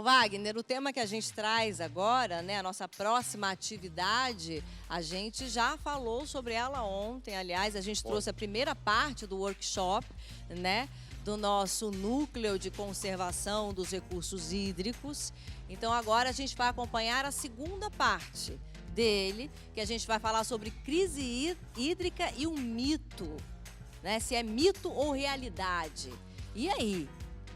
Wagner, o tema que a gente traz agora, né, a nossa próxima atividade, a gente já falou sobre ela ontem. Aliás, a gente trouxe a primeira parte do workshop, né, do nosso núcleo de conservação dos recursos hídricos. Então agora a gente vai acompanhar a segunda parte dele, que a gente vai falar sobre crise hídrica e um mito, né? Se é mito ou realidade. E aí?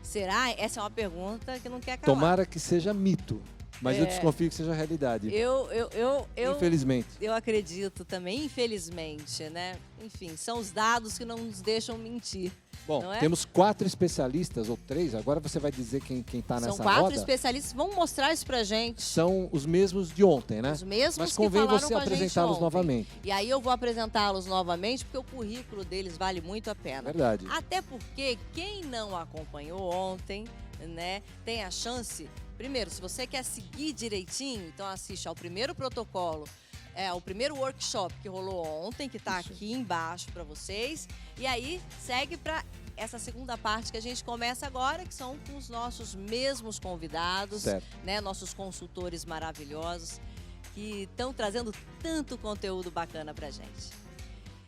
Será? Essa é uma pergunta que não quer calar. Tomara que seja mito, mas eu desconfio que seja realidade. Infelizmente. Eu acredito também, infelizmente, né? Enfim, são os dados que não nos deixam mentir. Bom, não é? Temos 4 especialistas, ou 3, agora você vai dizer quem está nessa roda. São 4 especialistas, vão mostrar isso pra gente. São os mesmos de ontem, né? Os mesmos Mas que convém falaram você com a gente apresentá-los ontem. novamente. E aí eu vou apresentá-los novamente, porque o currículo deles vale muito a pena. Verdade. Até porque quem não acompanhou ontem, né, tem a chance. Primeiro, se você quer seguir direitinho, então assiste ao primeiro protocolo, o primeiro workshop que rolou ontem, que está aqui embaixo para vocês. E aí segue para essa segunda parte que a gente começa agora, que são com os nossos mesmos convidados, né, nossos consultores maravilhosos, que estão trazendo tanto conteúdo bacana pra gente.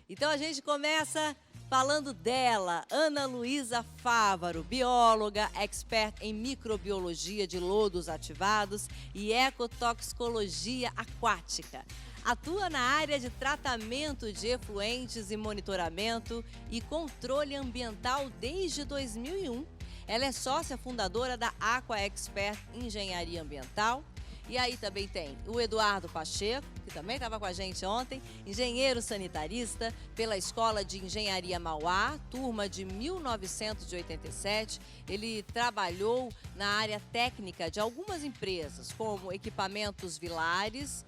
Então a gente começa falando dela, Ana Luísa Fávaro, bióloga, expert em microbiologia de lodos ativados e ecotoxicologia aquática. Atua na área de tratamento de efluentes e monitoramento e controle ambiental desde 2001. Ela é sócia fundadora da Aqua Expert Engenharia Ambiental. E aí também tem o Eduardo Pacheco, que também estava com a gente ontem, engenheiro sanitarista pela Escola de Engenharia Mauá, turma de 1987. Ele trabalhou na área técnica de algumas empresas, como Equipamentos Vilares,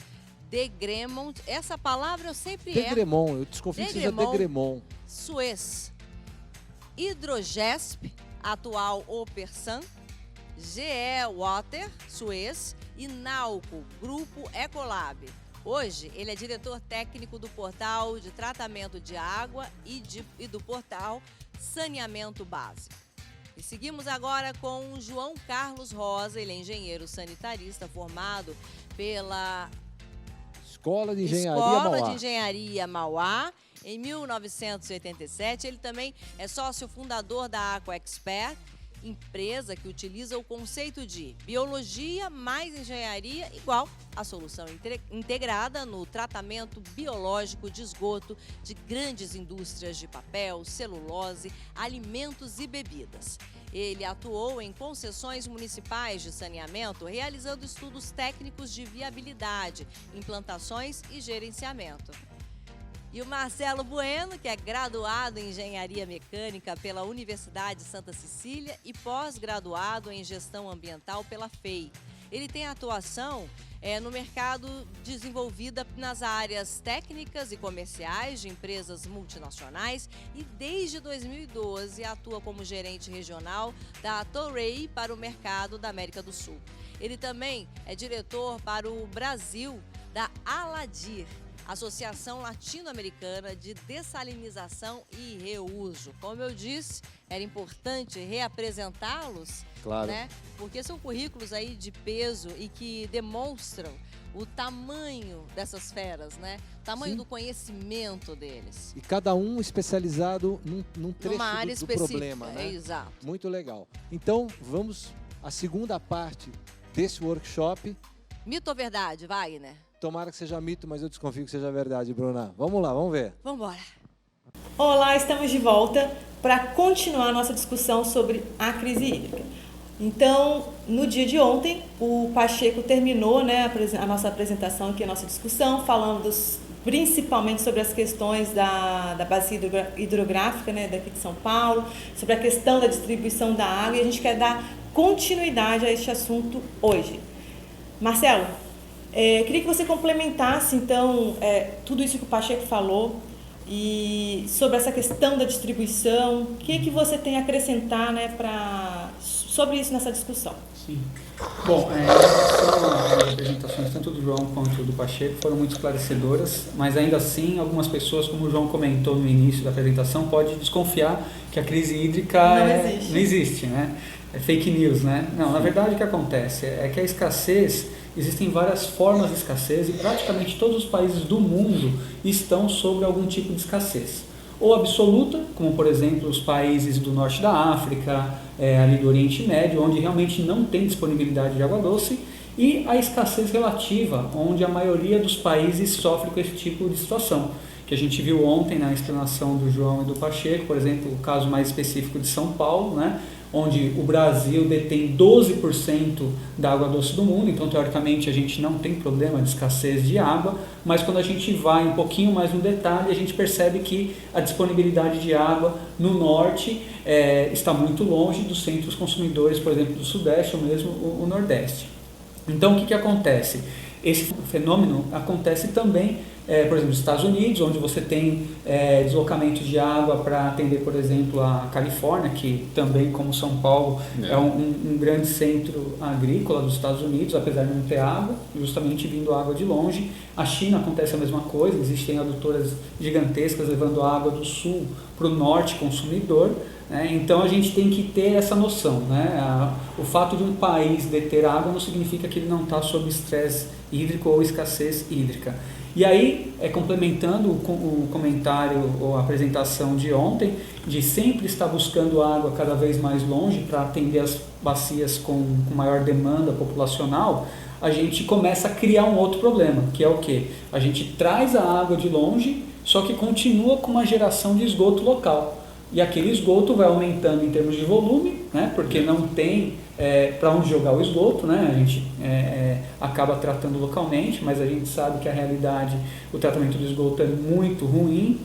Degremont, essa palavra eu sempre erro. Degremont, eu desconfio que seja Degremont. Suez, Hidrogesp, atual Opersan, GE Water, Suez e Nauco, Grupo Ecolab. Hoje, ele é diretor técnico do portal de tratamento de água e do portal Saneamento Básico. E seguimos agora com o João Carlos Rosa, ele é engenheiro sanitarista formado pela Escola de Engenharia Mauá. Em 1987, ele também é sócio fundador da Aqua Expert, empresa que utiliza o conceito de biologia mais engenharia igual a solução integrada no tratamento biológico de esgoto de grandes indústrias de papel, celulose, alimentos e bebidas. Ele atuou em concessões municipais de saneamento, realizando estudos técnicos de viabilidade, implantações e gerenciamento. E o Marcelo Bueno, que é graduado em Engenharia Mecânica pela Universidade de Santa Cecília e pós-graduado em Gestão Ambiental pela FEI. Ele tem atuação no mercado desenvolvida nas áreas técnicas e comerciais de empresas multinacionais e desde 2012 atua como gerente regional da Toray para o mercado da América do Sul. Ele também é diretor para o Brasil da Aladir, Associação Latino-Americana de Dessalinização e Reuso. Como eu disse, era importante reapresentá-los, claro, né? Porque são currículos aí de peso e que demonstram o tamanho dessas feras, né? O tamanho do conhecimento deles. E cada um especializado num trecho numa área do específica, problema, né? Exato. Muito legal. Então, vamos à segunda parte desse workshop. Mito ou verdade, Wagner? Tomara que seja mito, mas eu desconfio que seja verdade, Bruna. Vamos lá, vamos ver. Vamos embora. Olá, estamos de volta para continuar a nossa discussão sobre a crise hídrica. Então, no dia de ontem, o Pacheco terminou, né, a nossa apresentação aqui, a nossa discussão, falando principalmente sobre as questões da bacia hidrográfica, né, daqui de São Paulo, sobre a questão da distribuição da água, e a gente quer dar continuidade a este assunto hoje. Marcelo, queria que você complementasse, então, tudo isso que o Pacheco falou e sobre essa questão da distribuição. O que você tem a acrescentar, né, sobre isso nessa discussão? Sim. Bom, em relação às apresentações tanto do João quanto do Pacheco foram muito esclarecedoras, mas ainda assim algumas pessoas, como o João comentou no início da apresentação, pode desconfiar que a crise hídrica não existe, né? fake news, né? Não, na verdade o que acontece é que a escassez, existem várias formas de escassez e praticamente todos os países do mundo estão sobre algum tipo de escassez. Ou absoluta, como por exemplo os países do norte da África, ali do Oriente Médio, onde realmente não tem disponibilidade de água doce, e a escassez relativa, onde a maioria dos países sofre com esse tipo de situação, que a gente viu ontem na explanação do João e do Pacheco, por exemplo, o caso mais específico de São Paulo, né, onde o Brasil detém 12% da água doce do mundo, então teoricamente a gente não tem problema de escassez de água, mas quando a gente vai um pouquinho mais no detalhe, a gente percebe que a disponibilidade de água no norte está muito longe dos centros consumidores, por exemplo, do Sudeste ou mesmo o Nordeste. Então, o que acontece? Esse fenômeno acontece também, por exemplo, nos Estados Unidos, onde você tem deslocamento de água para atender, por exemplo, a Califórnia, que também, como São Paulo, é um grande centro agrícola dos Estados Unidos, apesar de não ter água, justamente vindo água de longe. A China acontece a mesma coisa, existem adutoras gigantescas levando água do sul para o norte consumidor. Então a gente tem que ter essa noção, né? O fato de um país deter água não significa que ele não está sob estresse hídrico ou escassez hídrica. E aí, complementando o comentário ou a apresentação de ontem, de sempre estar buscando água cada vez mais longe para atender as bacias com maior demanda populacional, a gente começa a criar um outro problema, que é o quê? A gente traz a água de longe, só que continua com uma geração de esgoto local. E aquele esgoto vai aumentando em termos de volume, né, porque não tem para onde jogar o esgoto, né, a gente acaba tratando localmente, mas a gente sabe que a realidade, o tratamento do esgoto é muito ruim,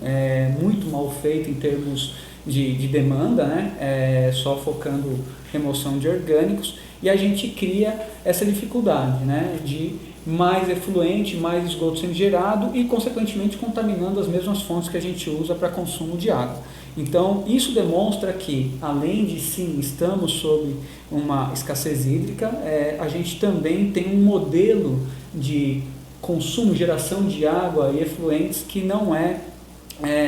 muito mal feito em termos de demanda, né, só focando remoção de orgânicos, e a gente cria essa dificuldade, né, de mais efluente, mais esgoto sendo gerado e, consequentemente, contaminando as mesmas fontes que a gente usa para consumo de água. Então, isso demonstra que, além de sim, estamos sob uma escassez hídrica, a gente também tem um modelo de consumo, geração de água e efluentes que não é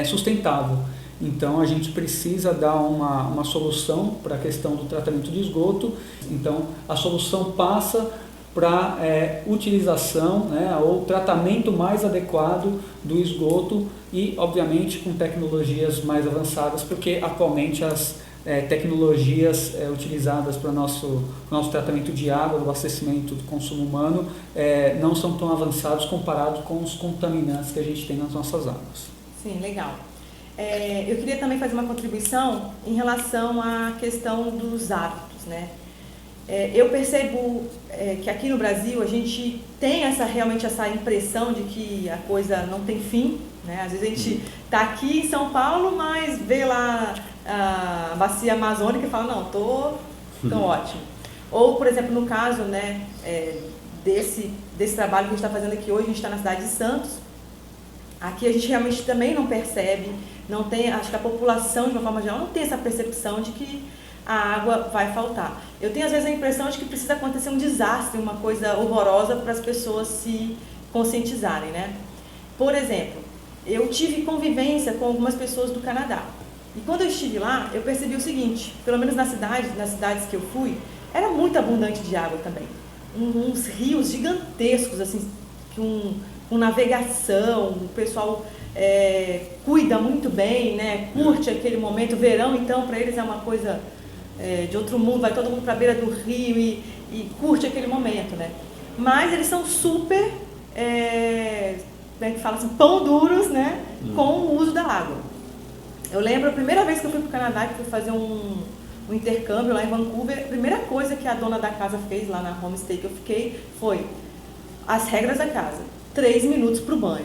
sustentável. Então, a gente precisa dar uma solução para a questão do tratamento de esgoto. Então, a solução passa para utilização, né, ou tratamento mais adequado do esgoto e, obviamente, com tecnologias mais avançadas, porque atualmente as tecnologias utilizadas para o nosso tratamento de água, do abastecimento do consumo humano, não são tão avançados comparados com os contaminantes que a gente tem nas nossas águas. Sim, legal. Eu queria também fazer uma contribuição em relação à questão dos hábitos, né? Eu percebo que aqui no Brasil a gente tem realmente essa impressão de que a coisa não tem fim, né? Às vezes a gente está aqui em São Paulo, mas vê lá a bacia amazônica e fala, não, tô ótimo. Ou, por exemplo, no caso, né, desse trabalho que a gente está fazendo aqui hoje, a gente está na cidade de Santos. Aqui a gente realmente também não percebe, não tem, acho que a população, de uma forma geral, não tem essa percepção de que a água vai faltar. Eu tenho às vezes a impressão de que precisa acontecer um desastre, uma coisa horrorosa para as pessoas se conscientizarem, né? Por exemplo, eu tive convivência com algumas pessoas do Canadá. E quando eu estive lá, eu percebi o seguinte, pelo menos nas cidades que eu fui, era muito abundante de água também. Uns rios gigantescos, assim, com navegação, o pessoal cuida muito bem, né? Curte aquele momento. O verão, então, para eles é uma coisa de outro mundo, vai todo mundo para a beira do rio e curte aquele momento, né? Mas eles são super, como é que fala assim, pão duros, né? Com o uso da água. Eu lembro a primeira vez que eu fui para o Canadá, que fui fazer um intercâmbio lá em Vancouver, a primeira coisa que a dona da casa fez lá na homestay que eu fiquei foi as regras da casa. 3 minutos para o banho.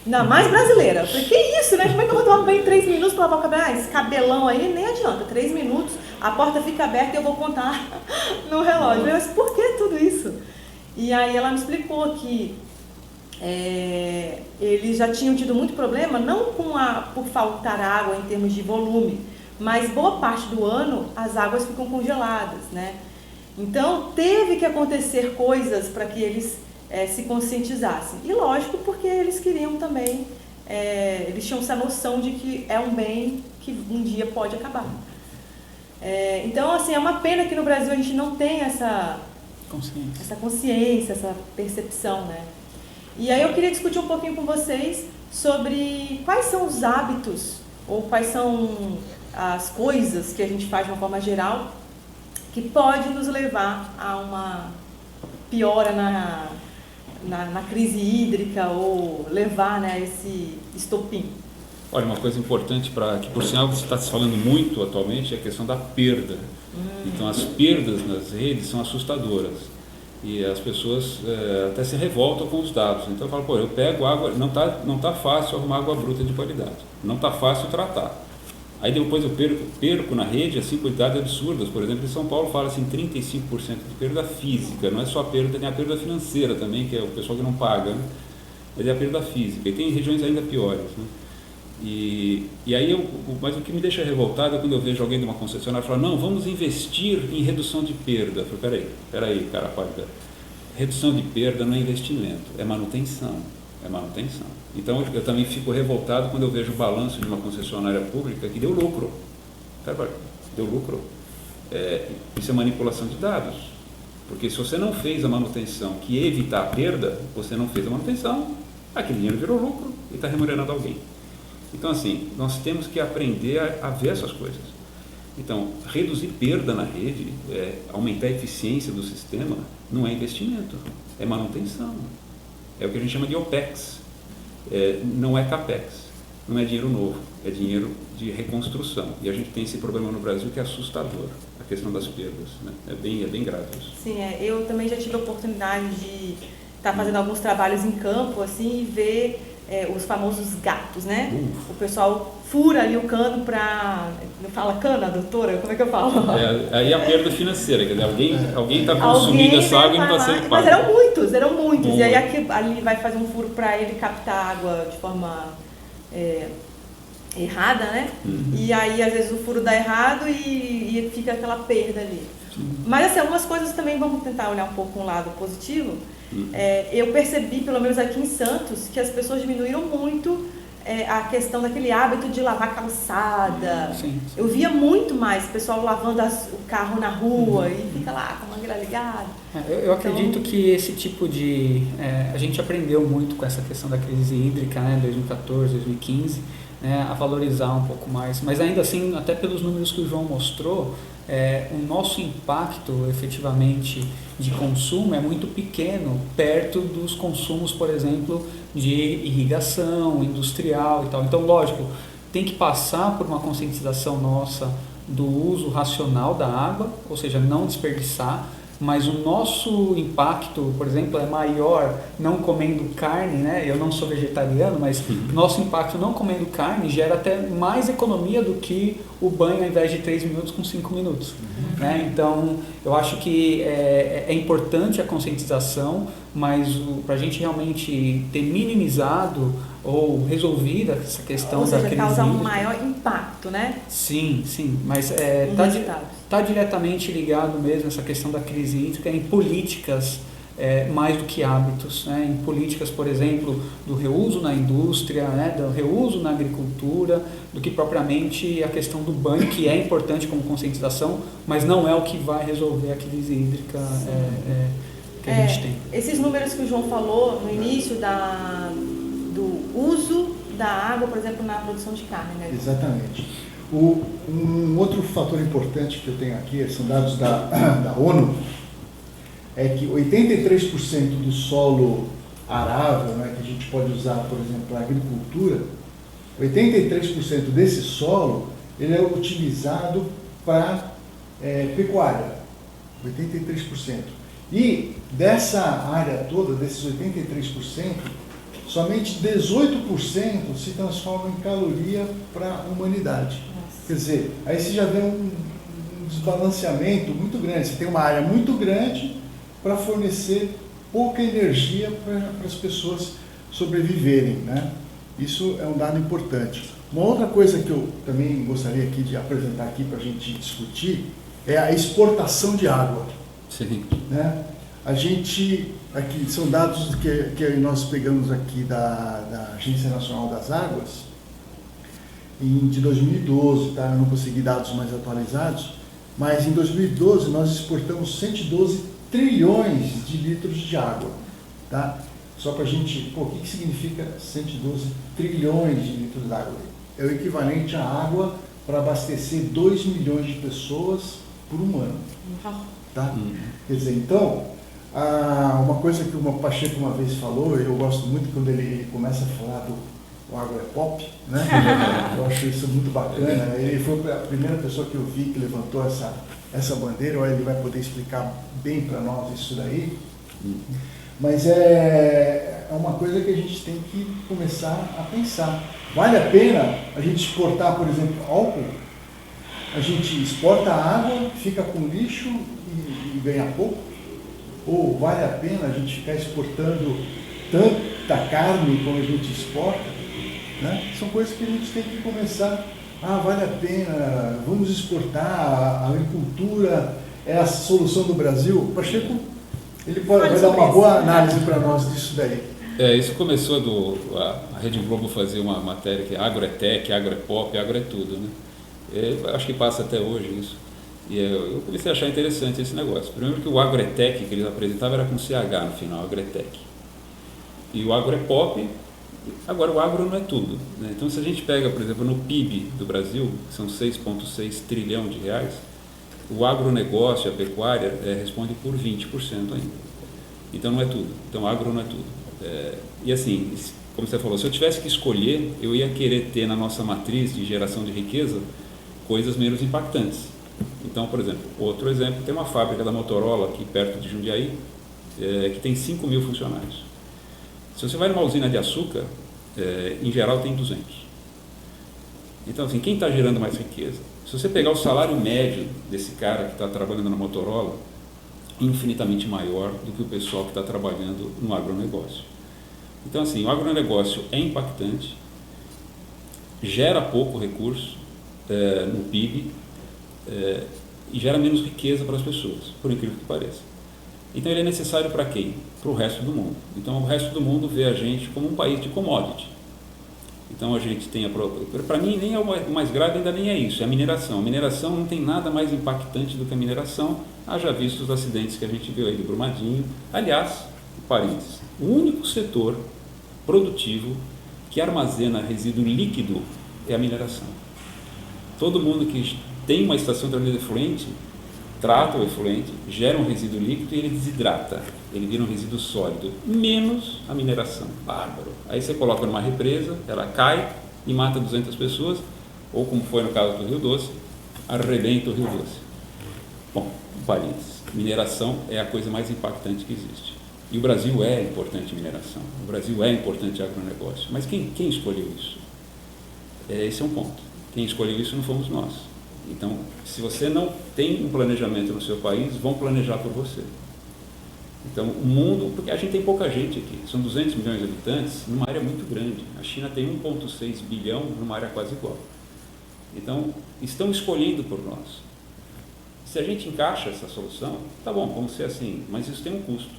Ainda mais brasileira. Eu falei, que isso, né? Como é que eu vou tomar um banho em 3 minutos para lavar o cabelo? Esse cabelão aí nem adianta. 3 minutos, a porta fica aberta e eu vou contar no relógio. Mas por que tudo isso? E aí ela me explicou que eles já tinham tido muito problema, não por faltar água em termos de volume, mas boa parte do ano as águas ficam congeladas, né? Então teve que acontecer coisas para que eles se conscientizassem. E lógico, porque eles queriam também, eles tinham essa noção de que é um bem que um dia pode acabar. Então, assim, é uma pena que no Brasil a gente não tem essa consciência, essa percepção, né? E aí eu queria discutir um pouquinho com vocês sobre quais são os hábitos ou quais são as coisas que a gente faz de uma forma geral que pode nos levar a uma piora na crise hídrica ou levar, né, a esse estopim. Olha, uma coisa importante, que por sinal você está se falando muito atualmente, é a questão da perda. Então as perdas nas redes são assustadoras e as pessoas até se revoltam com os dados. Então eu falo, pô, eu pego água, não tá fácil arrumar água bruta de qualidade, não tá fácil tratar. Aí depois eu perco na rede assim, quantidades absurdas. Por exemplo, em São Paulo fala assim 35% de perda física, não é só a perda, tem a perda financeira também, que é o pessoal que não paga, né? Mas é a perda física, e tem regiões ainda piores, né? E aí, mas o que me deixa revoltado é quando eu vejo alguém de uma concessionária falar, não, vamos investir em redução de perda. Eu falo, peraí, cara, pálida. Redução de perda não é investimento, é manutenção. Então eu também fico revoltado quando eu vejo o balanço de uma concessionária pública que deu lucro. Deu lucro. Isso é manipulação de dados. Porque se você não fez a manutenção que ia evitar a perda, você não fez a manutenção, aquele dinheiro virou lucro e está remunerando alguém. Então, assim, nós temos que aprender a ver essas coisas. Então, reduzir perda na rede, aumentar a eficiência do sistema, não é investimento, é manutenção. É o que a gente chama de OPEX, não é CAPEX, não é dinheiro novo, é dinheiro de reconstrução. E a gente tem esse problema no Brasil que é assustador, a questão das perdas, né? É bem grave isso. Sim, eu também já tive a oportunidade de estar fazendo alguns trabalhos em campo, assim, e ver os famosos gatos, né? O pessoal fura ali o cano para... Não fala cana, doutora? Como é que eu falo? Aí a perda financeira, quer dizer, alguém está consumindo essa água e não está sendo pago. Mas eram muitos. E aí ali vai fazer um furo para ele captar água de forma errada, né? E aí às vezes o furo dá errado e fica aquela perda ali. Mas assim, algumas coisas também, vamos tentar olhar um pouco um lado positivo. Eu percebi, pelo menos aqui em Santos, que as pessoas diminuíram muito a questão daquele hábito de lavar calçada. Sim. Eu via muito mais pessoal lavando o carro na rua e fica lá com a mangueira ligada. Eu acredito que esse tipo de... a gente aprendeu muito com essa questão da crise hídrica, né, 2014, 2015, né, a valorizar um pouco mais. Mas ainda assim, até pelos números que o João mostrou, o nosso impacto efetivamente de consumo é muito pequeno perto dos consumos, por exemplo, de irrigação, industrial e tal. Então, lógico, tem que passar por uma conscientização nossa do uso racional da água, ou seja, não desperdiçar, mas o nosso impacto, por exemplo, é maior não comendo carne, né? Eu não sou vegetariano, mas nosso impacto não comendo carne gera até mais economia do que o banho ao invés de 3 minutos com 5 minutos. Né? Então, eu acho que é importante a conscientização, mas para a gente realmente ter minimizado ou resolvido essa questão da crise hídrica... Ou seja, causar um maior impacto, né? Sim, mas está diretamente ligado mesmo essa questão da crise hídrica em políticas mais do que hábitos, né? Em políticas, por exemplo, do reuso na indústria, né? Do reuso na agricultura, do que propriamente a questão do banho, que é importante como conscientização, mas não é o que vai resolver a crise hídrica que a gente tem. Esses números que o João falou no início do uso da água, por exemplo, na produção de carne, né? Exatamente. Um outro fator importante que eu tenho aqui, são dados da ONU, é que 83% do solo arável, né, que a gente pode usar, por exemplo, para a agricultura, 83% desse solo ele é utilizado para pecuária, 83%. E dessa área toda, desses 83%, somente 18% se transforma em caloria para a humanidade. Nossa. Quer dizer, aí você já vê um desbalanceamento muito grande. Você tem uma área muito grande para fornecer pouca energia para as pessoas sobreviverem, né? Isso é um dado importante. Uma outra coisa que eu também gostaria aqui de apresentar aqui para a gente discutir é a exportação de água. Sim. Né? A gente, aqui são dados que nós pegamos aqui da Agência Nacional das Águas, de 2012, tá? Eu não consegui dados mais atualizados, mas em 2012 nós exportamos 112 trilhões de litros de água, tá? Só para a gente, o que significa 112 trilhões de litros de água? É o equivalente à água para abastecer 2 milhões de pessoas por um ano, tá? Quer dizer, então, uma coisa que o Pacheco uma vez falou, eu gosto muito quando ele começa a falar o agro é pop, né? Eu acho isso muito bacana. Ele foi a primeira pessoa que eu vi que levantou essa bandeira. Ele vai poder explicar bem para nós isso daí. Mas é uma coisa que a gente tem que começar a pensar. Vale a pena a gente exportar, por exemplo, álcool? A gente exporta água, fica com lixo e ganha pouco? Ou vale a pena a gente ficar exportando tanta carne como a gente exporta? Né? São coisas que a gente tem que começar. Vale a pena, vamos exportar, a agricultura é a solução do Brasil. O Pacheco, ele vai dar uma boa análise para nós disso daí. Isso começou a Rede Globo fazer uma matéria que agro é tech, agro é pop, agro é tudo, né? Eu acho que passa até hoje isso. E eu comecei a achar interessante esse negócio. Primeiro que o agro é tech que eles apresentavam era com CH no final, agro é tech. E o agro é pop. Agora, o agro não é tudo, né? Então, se a gente pega, por exemplo, no PIB do Brasil, que são 6,6 trilhão de reais, o agronegócio, a pecuária, responde por 20% ainda. Então, não é tudo. Então, agro não é tudo. E assim, como você falou, se eu tivesse que escolher, eu ia querer ter na nossa matriz de geração de riqueza coisas menos impactantes. Então, por exemplo, outro exemplo, tem uma fábrica da Motorola aqui perto de Jundiaí, que tem 5 mil funcionários. Se você vai numa usina de açúcar, em geral tem 200. Então, assim, quem está gerando mais riqueza? Se você pegar o salário médio desse cara que está trabalhando na Motorola, infinitamente maior do que o pessoal que está trabalhando no agronegócio. Então, assim, o agronegócio é impactante, gera pouco recurso no PIB e gera menos riqueza para as pessoas, por incrível que pareça. Então ele é necessário para quem? Para o resto do mundo. Então o resto do mundo vê a gente como um país de commodity. Então a gente tem para mim nem é o mais grave, ainda nem é isso, é a mineração. A mineração não tem nada mais impactante do que a mineração, haja visto os acidentes que a gente viu aí do Brumadinho. Aliás, parênteses, o único setor produtivo que armazena resíduo líquido é a mineração. Todo mundo que tem uma estação de tratamento de efluente trata o efluente, gera um resíduo líquido e ele desidrata, ele vira um resíduo sólido, menos a mineração, bárbaro. Aí você coloca numa represa, ela cai e mata 200 pessoas, ou como foi no caso do Rio Doce, arrebenta o Rio Doce. Bom, parênteses, mineração é a coisa mais impactante que existe. E o Brasil é importante em mineração, o Brasil é importante em agronegócio, mas quem escolheu isso? Esse é um ponto, quem escolheu isso não fomos nós. Então, se você não tem um planejamento no seu país, vão planejar por você. Então, o mundo, porque a gente tem pouca gente aqui, são 200 milhões de habitantes, numa área muito grande. A China tem 1,6 bilhão, numa área quase igual. Então, estão escolhendo por nós. Se a gente encaixa essa solução, tá bom, vamos ser assim, mas isso tem um custo.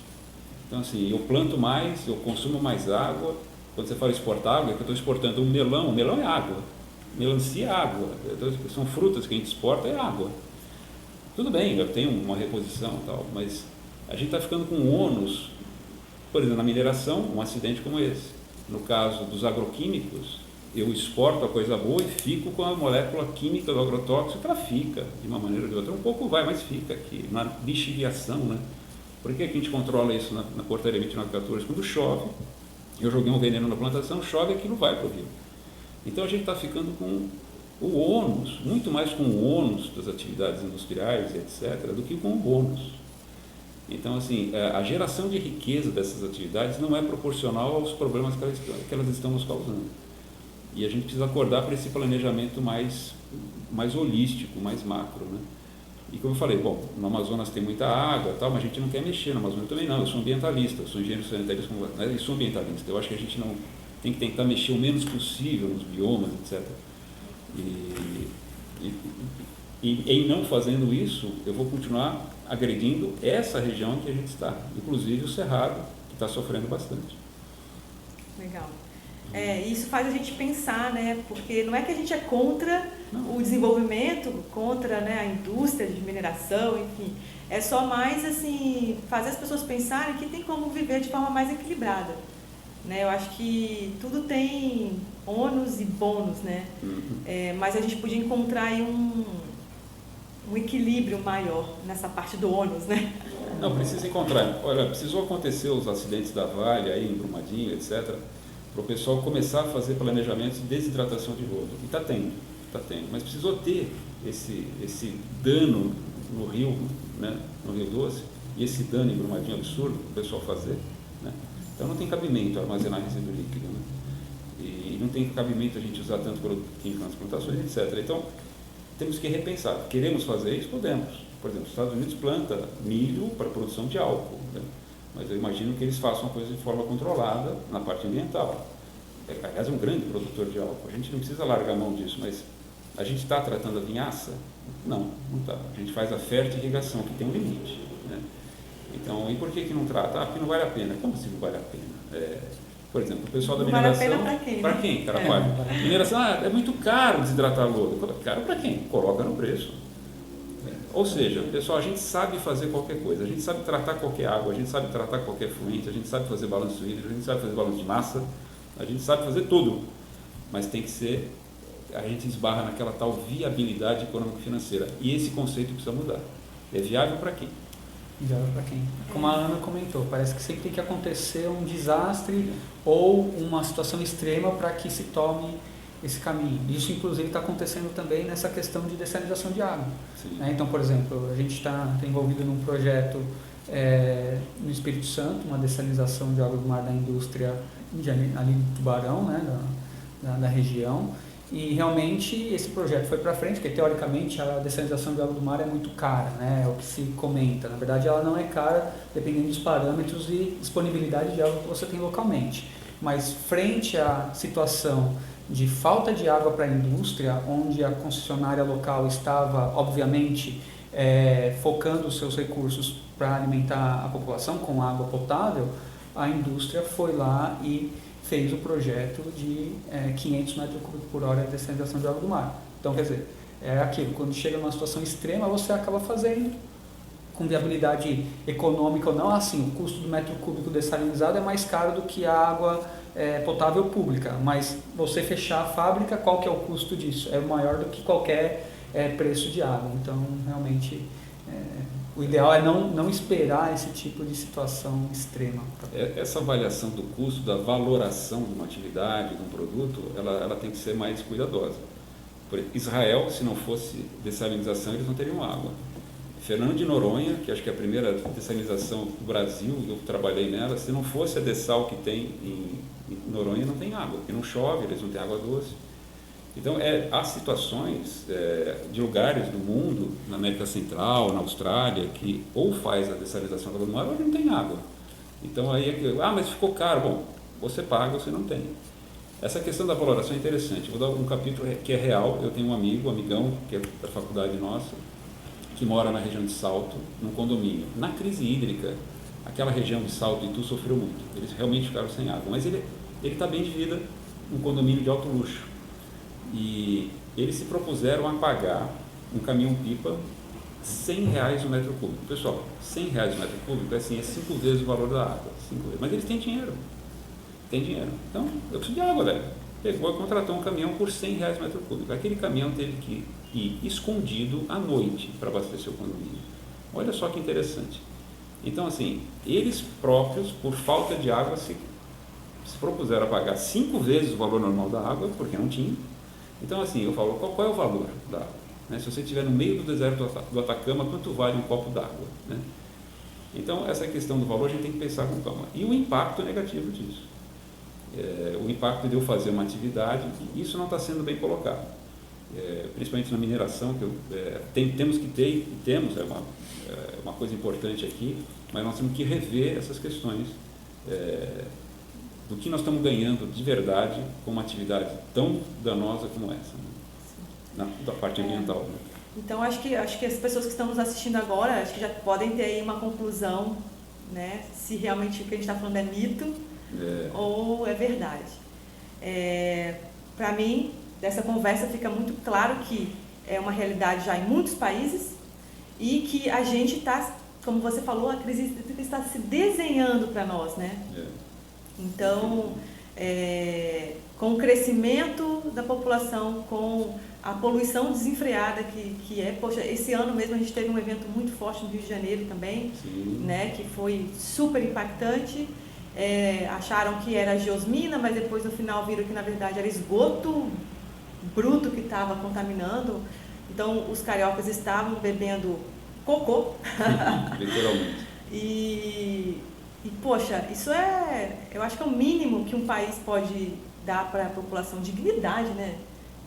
Então, assim, eu planto mais, eu consumo mais água. Quando você fala exportar água, é que eu estou exportando um melão é água. Melancia é água, são frutas que a gente exporta, é água. Tudo bem, eu tenho uma reposição e tal, mas a gente está ficando com ônus, por exemplo, na mineração, um acidente como esse. No caso dos agroquímicos, eu exporto a coisa boa e fico com a molécula química do agrotóxico, ela fica, de uma maneira ou de outra. Um pouco vai, mas fica aqui, na lixiviação, né? Por que a gente controla isso na portaria 2914? Quando chove, eu joguei um veneno na plantação, chove, aquilo vai para o rio. Então a gente está ficando com o ônus, muito mais com o ônus das atividades industriais, etc., do que com o bônus. Então, assim, a geração de riqueza dessas atividades não é proporcional aos problemas que elas estão nos causando. E a gente precisa acordar para esse planejamento mais holístico, mais macro, né? E como eu falei, bom, no Amazonas tem muita água, tal, mas a gente não quer mexer no Amazonas também não. Eu sou ambientalista, eu sou engenheiro sanitarista, e sou ambientalista. Eu acho que a gente não tem que tentar mexer o menos possível nos biomas, etc. E em não fazendo isso, eu vou continuar agredindo essa região que a gente está, inclusive o Cerrado, que está sofrendo bastante. Legal. Isso faz a gente pensar, né? Porque não é que a gente é contra o desenvolvimento, contra, né, a indústria de mineração, enfim. É só mais, assim, fazer as pessoas pensarem que tem como viver de forma mais equilibrada. Né? Eu acho que tudo tem ônus e bônus, né? Mas a gente podia encontrar aí um equilíbrio maior nessa parte do ônus, né? Não, precisa encontrar. Olha, precisou acontecer os acidentes da Vale, aí em Brumadinho, etc., para o pessoal começar a fazer planejamentos de desidratação de lodo. E está tendo. Mas precisou ter esse dano no rio, né, no Rio Doce, e esse dano em Brumadinho absurdo para o pessoal fazer, né? Então não tem cabimento armazenar resíduo líquido, né? E não tem cabimento a gente usar tanto produto químico nas plantações, etc. Então temos que repensar. Queremos fazer isso? Podemos. Por exemplo, os Estados Unidos planta milho para produção de álcool, né? Mas eu imagino que eles façam a coisa de forma controlada na parte ambiental. Aliás, é um grande produtor de álcool. A gente não precisa largar a mão disso, mas a gente está tratando a vinhaça? Não está. A gente faz a fertirrigação, que tem um limite, né? Então, e por que não trata? Porque não vale a pena. Como assim não vale a pena? Por exemplo, o pessoal da mineração... Vale a pena para quem? Para quem, Carapalho? Mineração, é muito caro desidratar lodo. Caro para quem? Coloca no preço. Ou seja, pessoal, a gente sabe fazer qualquer coisa, a gente sabe tratar qualquer água, a gente sabe tratar qualquer fluente, a gente sabe fazer balanço hídrico, a gente sabe fazer balanço de massa, a gente sabe fazer tudo, mas tem que ser, a gente esbarra naquela tal viabilidade econômico-financeira, e esse conceito precisa mudar. É viável para quem? Viável para quem? Como a Ana comentou, parece que sempre tem que acontecer um desastre ou uma situação extrema para que se tome esse caminho. Isso, inclusive, está acontecendo também nessa questão de dessalinização de água. Então, por exemplo, a gente está envolvido num projeto no Espírito Santo, uma dessalinização de água do mar da indústria ali de Tubarão, né, da região, e realmente esse projeto foi para frente, porque teoricamente a dessalinização de água do mar é muito cara, né, é o que se comenta. Na verdade, ela não é cara dependendo dos parâmetros e disponibilidade de água que você tem localmente. Mas frente à situação de falta de água para a indústria, onde a concessionária local estava, obviamente, focando os seus recursos para alimentar a população com água potável, a indústria foi lá e fez o projeto de 500 metros cúbicos por hora de dessalinização de água do mar. Então, quer dizer, é aquilo, quando chega numa situação extrema, você acaba fazendo com viabilidade econômica ou não, assim, o custo do metro cúbico dessalinizado é mais caro do que a água potável pública, mas você fechar a fábrica, qual que é o custo disso? É maior do que qualquer preço de água. Então, realmente, o ideal é não esperar esse tipo de situação extrema. Essa avaliação do custo, da valoração de uma atividade, de um produto, ela tem que ser mais cuidadosa. Por Israel, se não fosse dessalinização, eles não teriam água. Fernando de Noronha, que acho que é a primeira dessalinização do Brasil, eu trabalhei nela, se não fosse a dessal que tem em Noronha, não tem água, porque não chove, eles não têm água doce. Então, há situações de lugares do mundo, na América Central, na Austrália, que ou faz a dessalinização da água do mar ou não tem água. Então, aí mas ficou caro. Bom, você paga ou você não tem. Essa questão da valoração é interessante. Vou dar um capítulo que é real. Eu tenho um amigão, que é da faculdade nossa, que mora na região de Salto, num condomínio. Na crise hídrica, aquela região de Salto e Itu sofreu muito. Eles realmente ficaram sem água. Mas ele está bem de vida num condomínio de alto luxo. E eles se propuseram a pagar um caminhão-pipa R$100 o metro cúbico. Pessoal, R$100 o metro cúbico é 5 vezes o valor da água. 5 vezes. Mas eles têm dinheiro. Então, eu preciso de água, velho. Pegou e contratou um caminhão por R$100 metro cúbico. Aquele caminhão teve que ir escondido à noite para abastecer o condomínio. Olha só que interessante. Então, assim, eles próprios, por falta de água, se propuseram a pagar 5 vezes o valor normal da água, porque não tinha. Então, assim, eu falo, qual é o valor da água? Né? Se você estiver no meio do deserto do Atacama, quanto vale um copo d'água? Né? Então, essa questão do valor a gente tem que pensar com calma. E o impacto negativo disso. O impacto de eu fazer uma atividade, isso não está sendo bem colocado. Principalmente na mineração, que temos que ter, e temos, uma coisa importante aqui, mas nós temos que rever essas questões do que nós estamos ganhando de verdade com uma atividade tão danosa como essa, né? Da parte ambiental. Né? Então, acho que as pessoas que estão nos assistindo agora, acho que já podem ter aí uma conclusão, né? Se realmente o que a gente está falando é mito ou é verdade. Para mim, dessa conversa fica muito claro que é uma realidade já em muitos países e que a gente está, como você falou, a crise hídrica está se desenhando para nós, né? Então, com o crescimento da população, com a poluição desenfreada poxa, esse ano mesmo a gente teve um evento muito forte no Rio de Janeiro também, né, que foi super impactante. Acharam que era geosmina, mas depois no final viram que na verdade era esgoto bruto que estava contaminando. Então os cariocas estavam bebendo cocô. Literalmente. E poxa, isso eu acho que é o mínimo que um país pode dar para a população, dignidade, né?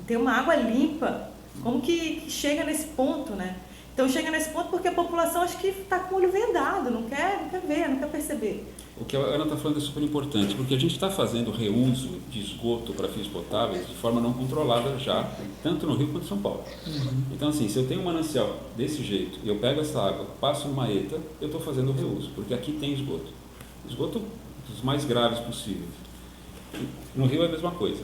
Ter uma água limpa. Como que chega nesse ponto, né? Então chega nesse ponto porque a população acho que está com o olho vendado, não quer ver, não quer perceber. O que a Ana está falando é super importante, porque a gente está fazendo reuso de esgoto para fins potáveis de forma não controlada já, tanto no Rio quanto em São Paulo. Então, assim, se eu tenho um manancial desse jeito e eu pego essa água, passo numa ETA, eu estou fazendo reuso, porque aqui tem esgoto. Esgoto dos mais graves possíveis. No Rio é a mesma coisa.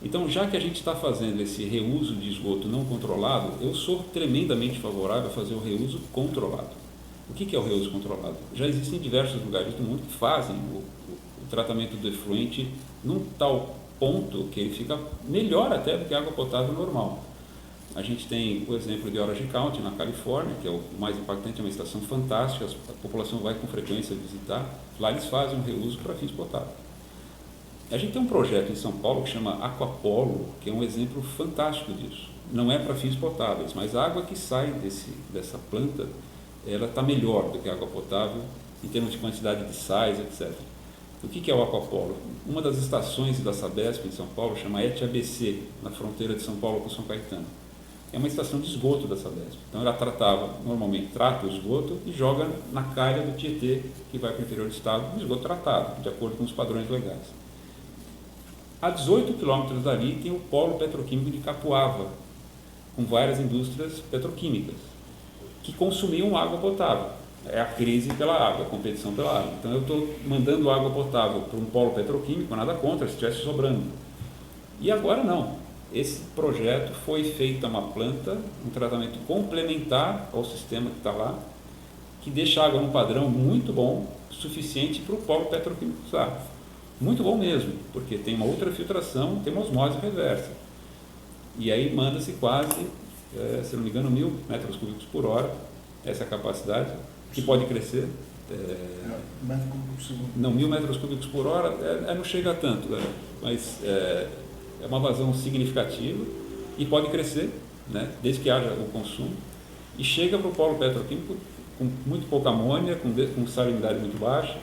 Então, já que a gente está fazendo esse reuso de esgoto não controlado, eu sou tremendamente favorável a fazer o reuso controlado. O que é o reuso controlado? Já existem diversos lugares do mundo que fazem o tratamento do efluente num tal ponto que ele fica melhor até do que a água potável normal. A gente tem o exemplo de Orange County, na Califórnia, que é o mais impactante, é uma estação fantástica, a população vai com frequência visitar. Lá eles fazem um reuso para fins potáveis. A gente tem um projeto em São Paulo que chama Aquapolo, que é um exemplo fantástico disso. Não é para fins potáveis, mas a água que sai dessa planta, ela está melhor do que a água potável em termos de quantidade de sais, etc. O que é o Aquapolo? Uma das estações da Sabesp em São Paulo chama ET-ABC, na fronteira de São Paulo com São Caetano. É uma estação de esgoto da Sabesp. Então ela normalmente trata o esgoto e joga na calha do Tietê, que vai para o interior do estado, um esgoto tratado, de acordo com os padrões legais. A 18 quilômetros dali tem o polo petroquímico de Capuava, com várias indústrias petroquímicas, que consumiam água potável. É a crise pela água, a competição pela água. Então eu estou mandando água potável para um polo petroquímico, nada contra, se estivesse sobrando. E agora não. Esse projeto foi feita uma planta, um tratamento complementar ao sistema que está lá, que deixa a água num padrão muito bom, suficiente para o polo petroquímico usar. Muito bom mesmo, porque tem uma outra filtração, tem uma osmose reversa. E aí manda-se quase, se não me engano, 1.000 metros cúbicos por hora, essa é a capacidade, que pode crescer. Não, 1.000 metros cúbicos por hora não chega a tanto, mas é uma vazão significativa e pode crescer, né, desde que haja o consumo, e chega para o polo petroquímico com muito pouca amônia, com salinidade muito baixa.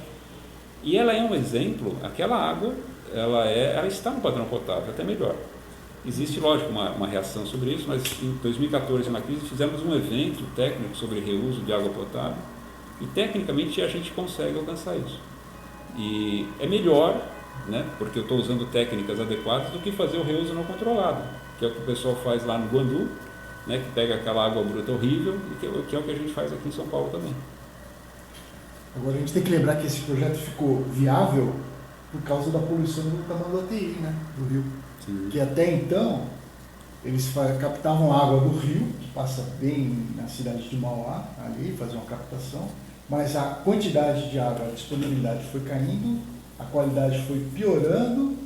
E ela é um exemplo, aquela água, ela está no padrão potável, até melhor. Existe, lógico, uma reação sobre isso, mas em 2014, na crise, fizemos um evento técnico sobre reuso de água potável e, tecnicamente, a gente consegue alcançar isso. E é melhor, né, porque eu estou usando técnicas adequadas, do que fazer o reuso não controlado, que é o que o pessoal faz lá no Guandu, né, que pega aquela água bruta horrível, e que é o que a gente faz aqui em São Paulo também. Agora a gente tem que lembrar que esse projeto ficou viável por causa da poluição do Tamanduateí, né, do rio. Sim. Que até então eles captavam água do rio, que passa bem na cidade de Mauá, ali, faziam uma captação, mas a quantidade de água, a disponibilidade foi caindo, a qualidade foi piorando,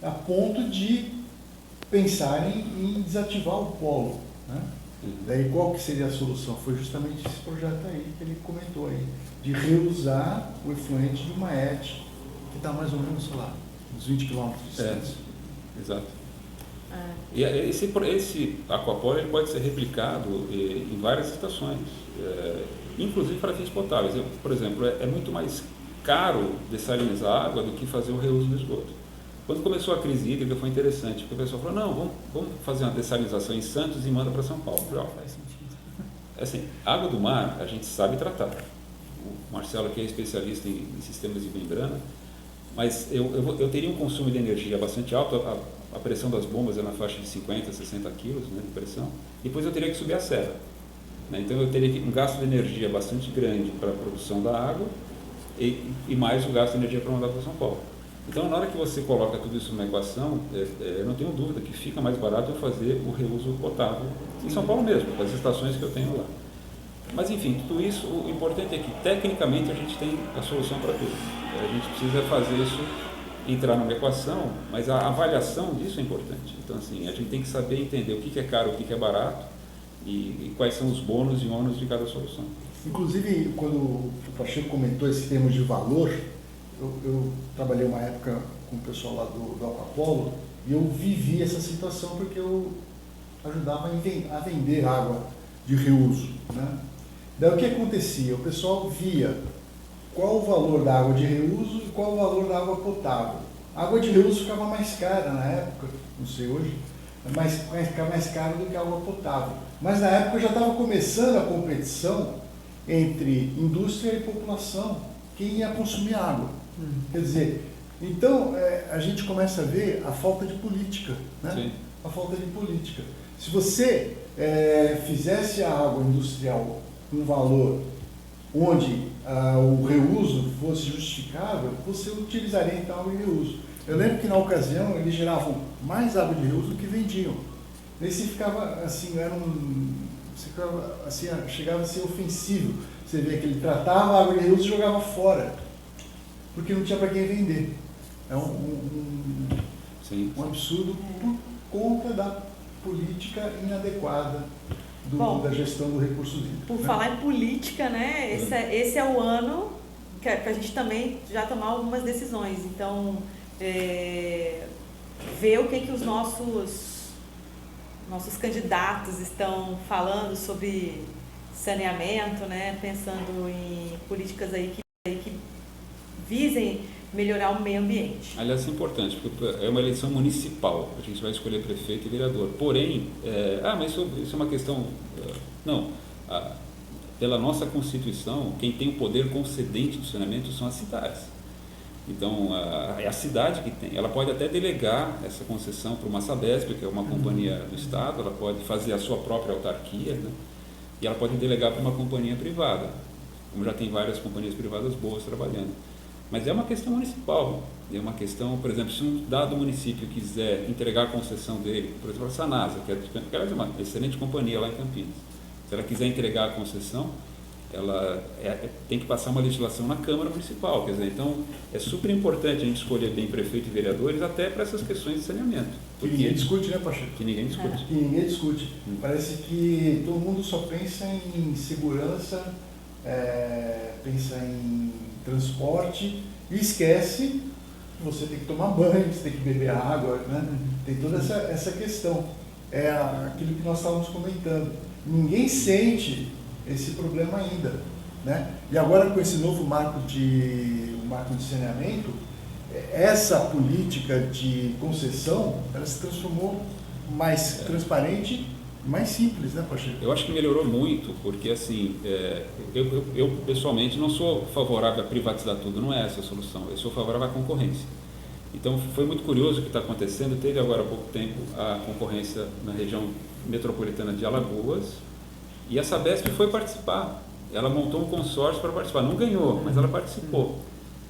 a ponto de pensarem em desativar o polo, né? Daí qual que seria a solução? Foi justamente esse projeto aí que ele comentou aí, de reusar o efluente de uma ET, que está mais ou menos, sei lá, uns 20 quilômetros de distância. Exato. E esse aquapolo ele pode ser replicado em várias estações, inclusive para fins potáveis. Por exemplo, é muito mais caro dessalinizar a água do que fazer o reuso do esgoto. Quando começou a crise hídrica foi interessante, porque o pessoal falou, não, vamos fazer uma dessalinização em Santos e manda para São Paulo. Faz sentido. Assim, água do mar a gente sabe tratar. O Marcelo aqui é especialista em sistemas de membrana, mas eu teria um consumo de energia bastante alto, a pressão das bombas é na faixa de 50, 60 quilos, né, de pressão, depois eu teria que subir a serra. Né, então eu teria um gasto de energia bastante grande para a produção da água e mais o gasto de energia para mandar para São Paulo. Então, na hora que você coloca tudo isso numa equação, eu não tenho dúvida que fica mais barato eu fazer o reuso potável em São Paulo mesmo, com as estações que eu tenho lá. Mas, enfim, tudo isso, o importante é que, tecnicamente, a gente tem a solução para tudo. A gente precisa fazer isso entrar numa equação, mas a avaliação disso é importante. Então, assim, a gente tem que saber entender o que é caro, o que é barato e quais são os bônus e ônus de cada solução. Inclusive, quando o Pacheco comentou esse termo de valor, eu trabalhei uma época com o pessoal lá do Aquapolo e eu vivi essa situação porque eu ajudava a vender água de reuso, né? Daí o que acontecia? O pessoal via qual o valor da água de reuso e qual o valor da água potável. A água de reuso ficava mais cara na época, não sei hoje, mas ficava mais cara do que a água potável. Mas na época já estava começando a competição entre indústria e população, quem ia consumir água. Quer dizer, então a gente começa a ver a falta de política, né? Sim. A falta de política. Se você fizesse a água industrial um valor onde o reuso fosse justificável, você utilizaria então água de reuso. Eu lembro que na ocasião eles geravam mais água de reuso do que vendiam. Esse ficava assim, chegava a ser ofensivo. Você vê que ele tratava a água de reuso e jogava fora, porque não tinha para quem vender. É um absurdo por conta da política inadequada da gestão do recurso hídrico. Por falar em política, né? Esse é o ano que a gente também já tomar algumas decisões. Então, ver o que os nossos candidatos estão falando sobre saneamento, né? Pensando em políticas aí que visem melhorar o meio ambiente. Aliás, é importante, porque é uma eleição municipal, a gente vai escolher prefeito e vereador. Porém, mas isso é uma questão... Não, pela nossa Constituição, quem tem o poder concedente do saneamento são as cidades. Então, é a cidade que tem. Ela pode até delegar essa concessão para uma Sabesp, que é uma companhia do Estado, ela pode fazer a sua própria autarquia, né? E ela pode delegar para uma companhia privada, como já tem várias companhias privadas boas trabalhando. Mas é uma questão municipal, é uma questão, por exemplo, se um dado município quiser entregar a concessão dele, por exemplo, a Sanasa, que é uma excelente companhia lá em Campinas, se ela quiser entregar a concessão, ela tem que passar uma legislação na Câmara Municipal, quer dizer, então é super importante a gente escolher bem prefeito e vereadores até para essas questões de saneamento. Que ninguém discute, né, Pacheco? Que ninguém discute. Que ninguém discute. Parece que todo mundo só pensa em segurança, pensa em transporte e esquece que você tem que tomar banho, você tem que beber água, né? Tem toda essa questão. É aquilo que nós estávamos comentando. Ninguém sente esse problema ainda, né? E agora com esse novo marco de saneamento, essa política de concessão, ela se transformou mais transparente, mais simples, né, Pacheco? Eu acho que melhorou muito, porque assim, eu pessoalmente não sou favorável a privatizar tudo, não é essa a solução, eu sou favorável à concorrência. Então foi muito curioso o que está acontecendo, teve agora há pouco tempo a concorrência na região metropolitana de Alagoas, e a Sabesp foi participar, ela montou um consórcio para participar, não ganhou, mas ela participou.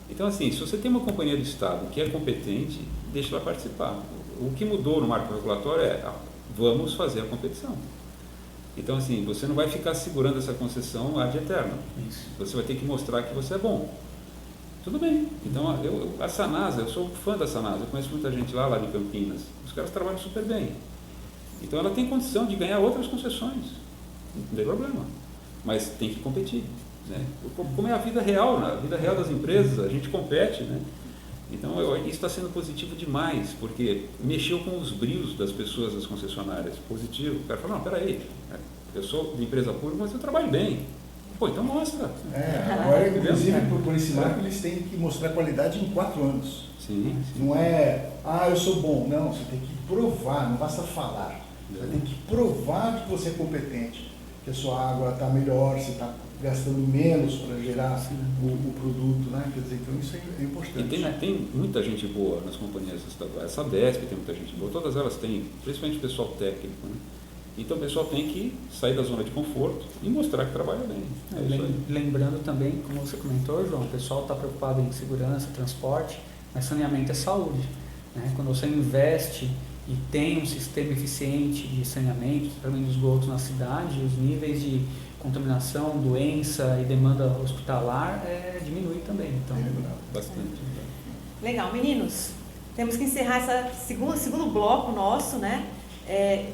Então assim, se você tem uma companhia do Estado que é competente, deixa ela participar. O que mudou no marco regulatório vamos fazer a competição. Então, assim, você não vai ficar segurando essa concessão ad eterno. Você vai ter que mostrar que você é bom. Tudo bem. Então, a Sanasa, eu sou fã da Sanasa, eu conheço muita gente lá de Campinas. Os caras trabalham super bem. Então, ela tem condição de ganhar outras concessões. Não tem problema. Mas tem que competir, né? Como é a vida real, a vida real das empresas, a gente compete, né? Então, isso está sendo positivo demais, porque mexeu com os brios das pessoas, das concessionárias. Positivo. O cara fala, não, peraí, eu sou de empresa pública, mas eu trabalho bem. Pô, então mostra. Agora, inclusive, por esse marco, eles têm que mostrar qualidade em 4 anos. Sim. Não é, eu sou bom. Não, você tem que provar, não basta falar. Você tem que provar que você é competente, que a sua água está melhor, você está gastando menos para gerar o produto, né? Quer dizer, então isso é importante. E tem muita gente boa nas companhias estaduais. A Sabesp tem muita gente boa, todas elas têm, principalmente o pessoal técnico, né? Então o pessoal tem que sair da zona de conforto e mostrar que trabalha bem. Lembrando também, como você comentou, João, o pessoal está preocupado em segurança, transporte, Mas saneamento é saúde, né? Quando você investe e tem um sistema eficiente de saneamento, também de esgoto na cidade, os níveis de contaminação, doença e demanda hospitalar diminui também. Então, bastante. Legal, meninos. Temos que encerrar esse segundo bloco nosso, né?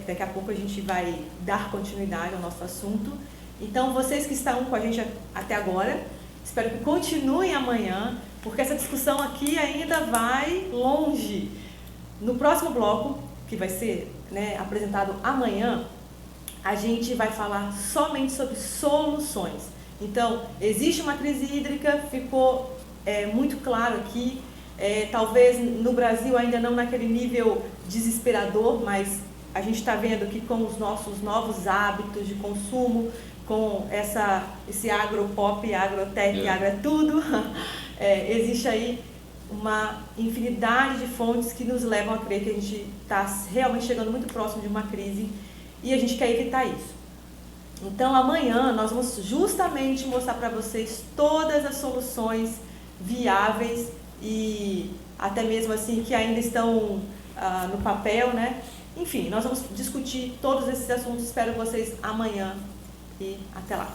Daqui a pouco a gente vai dar continuidade ao nosso assunto. Então, vocês que estão com a gente até agora, espero que continuem amanhã, porque essa discussão aqui ainda vai longe. No próximo bloco, que vai ser, né, apresentado amanhã, a gente vai falar somente sobre soluções. Então, existe uma crise hídrica, ficou muito claro aqui, talvez no Brasil ainda não naquele nível desesperador, mas a gente está vendo que com os nossos novos hábitos de consumo, com esse agropop, agrotech, agro é tudo, existe aí uma infinidade de fontes que nos levam a crer que a gente está realmente chegando muito próximo de uma crise e a gente quer evitar isso. Então amanhã nós vamos justamente mostrar para vocês todas as soluções viáveis e até mesmo assim que ainda estão no papel, né? Enfim, nós vamos discutir todos esses assuntos. Espero vocês amanhã e até lá.